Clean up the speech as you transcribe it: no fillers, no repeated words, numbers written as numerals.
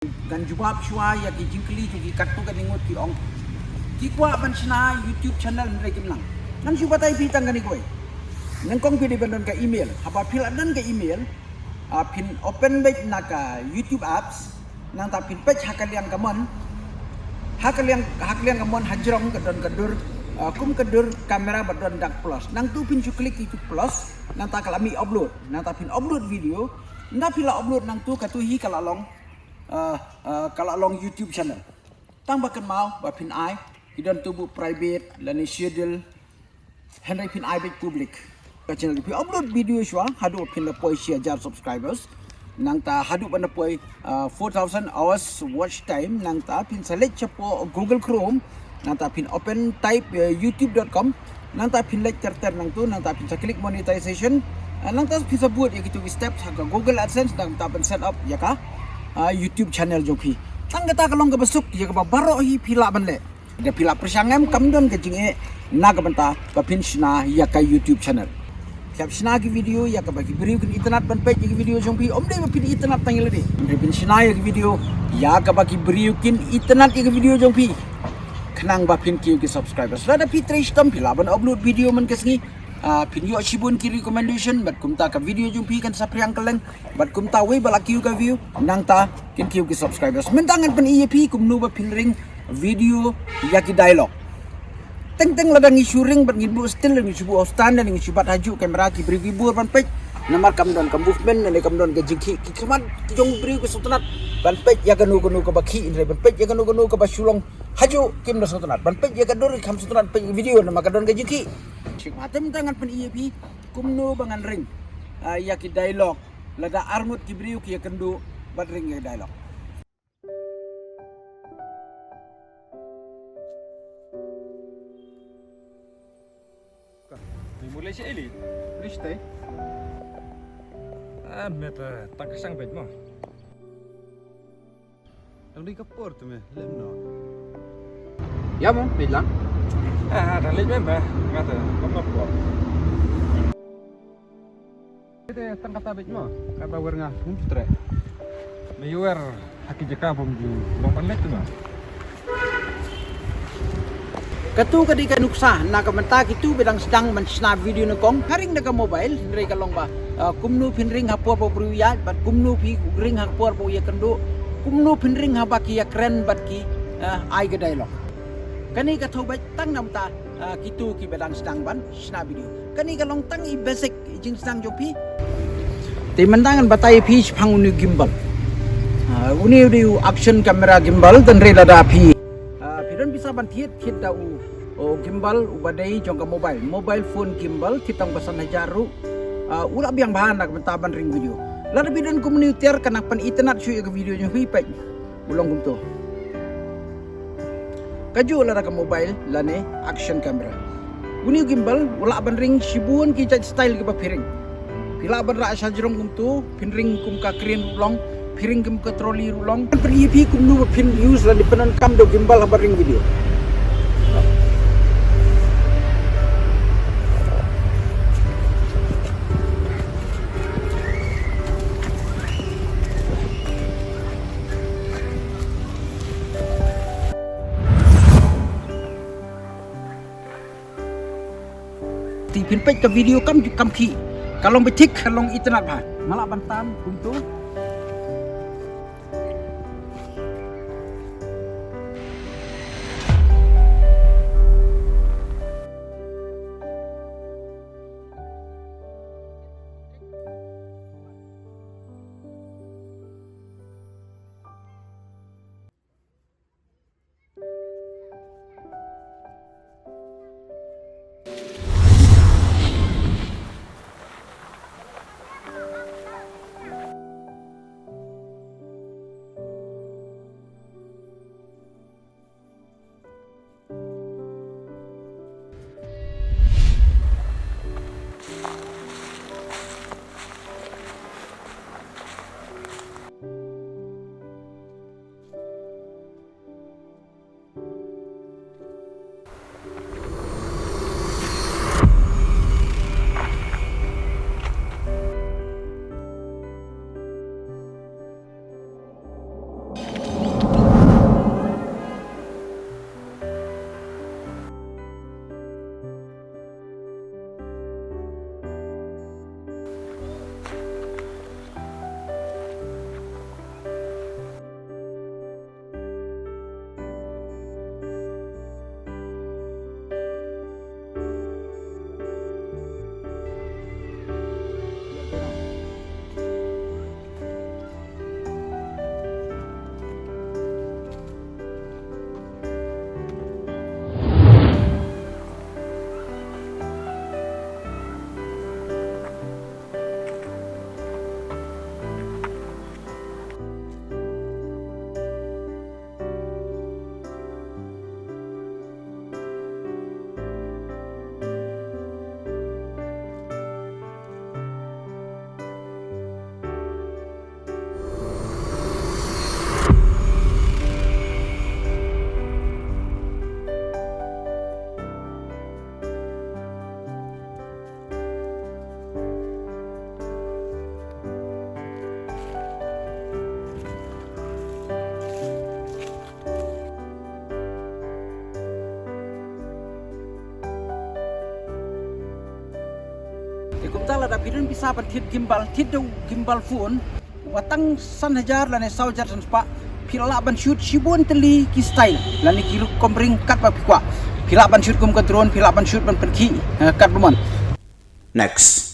gan jubab shwa ya ki jingkli ki kattu ka dingot ki ong ki kwa ban sna YouTube channel nre kim lang nan shu batai pi tang gani koi nang kong pi de ban ka email haba phil dan ka email pin open back na ka YouTube apps nang ta pin page hakalian kamon hakalian kamon hajrong ka don kadur kum kadur kamera badon dak plus nang tu pin chu klik YouTube plus nang ta kalami upload nang ta pin upload video na pila upload nang tu ka tu hi kala long kalau long YouTube channel tang bakan mau ba pin ai kidan tubu private lani schedule henry pin ai big public ka channel pi upload video shwa hadu pin la poi share jar subscribers nang ta hadu ban poi 4000 hours watch time nang ta pin select chapo Google Chrome nang ta pin open type youtube.com nang ta pin like terter nang tu nang ta pin klik monetization nang ta bisa buat ya gitu steps ha Google AdSense nang ta pin set up ya ka YouTube channel joki tang kata kalong ka basuk ya ka baro hi pila ban le da pila persangam kamdon ka jinge na ka banta ka pinshna ya ka YouTube channel kap shna ki video ya ka bagi beri kin internet ban page ki video jong pi omde ba pin internet tang le de pinshna ya ki video ya ka bagi beri kin internet ki video jong pi khnang ba pin ki subscribers la da pi trish tam pila ban upload video man kasngi pin yo shibun ki recommendation bat kumta ka video jumpi kan sapriang kaleng bat kumta we bala kiu ka view nang ta kin kiu ki subscribers mentangan pen ep kumnu ba pin ring video ya ki dialog teng teng ladang isuring bat ngibu still ni subu stand ni subat haju kamera ki beri bibur ban page namar kamdon ka movement ne kamdon ka jingki ki kemat jong beri ku sutanat ban page ya ganu ka baki indre ban page ya ganu ka basulong haju kim na sutanat ban page ya ka dori kam sutanat page video nama kadon ka jingki Sik matem tangan pen IEP kumno bangan ring ya ki dialog lada armut ki briu ki kendo bat ring ya dialog Mulai si Eli, Riste meta tak sang bet mo. Ang di kapor tu me, lem no. ya mo bilang Dah lej member, ngata, apa po. Ite tang kata bet mo, kata wer ngah kumtre. Mayuwer haki jaka bom ju, bom panlet tu ma. katu ka di ka nuksa na ka menta kitu bedang sedang man snap video na kong haring na ka mobile nre ka long ba kumnu pin ring hapor po bruya bat kumnu pi ring hapor po ya kendo kumnu pin ring ha baki ya kren bat ki ai ga dialog kani ka thau bai tang nam ta kitu ki bedang sedang ban snap video kani ka long tang i basic jing sedang jopi te mendangan batai pi phang unu gimbal uni action camera gimbal dan re lada pi Pidon bisa ban thiet da o gimbal ubadai jongka mobile phone gimbal kitang basan hajaru ula biang bahan nak bentaban ring video lada bidon komunitir kanak pan internet shu ya video nya hui pai ulong gumto kaju lada ka mobile lane action camera uni gimbal ula ban ring shibun ki style ki ba piring pila ban ra sajrong gumto pinring kum ka krin ulong piring kem ke troli rulong peripi kumnu pin use la dipenan kam do gimbal habaring video ti pin page ka video kam ki kalau betik kalau internet ba malah bantan untuk kum tala da pidun bisa pan tit gimbal phone watang san hajar lan sau jar san spa pila ban shoot shibun teli ki style lan ki komring kat pa kwa pila ban shoot kum kan drone pila ban shoot ban perki kat buman. Next.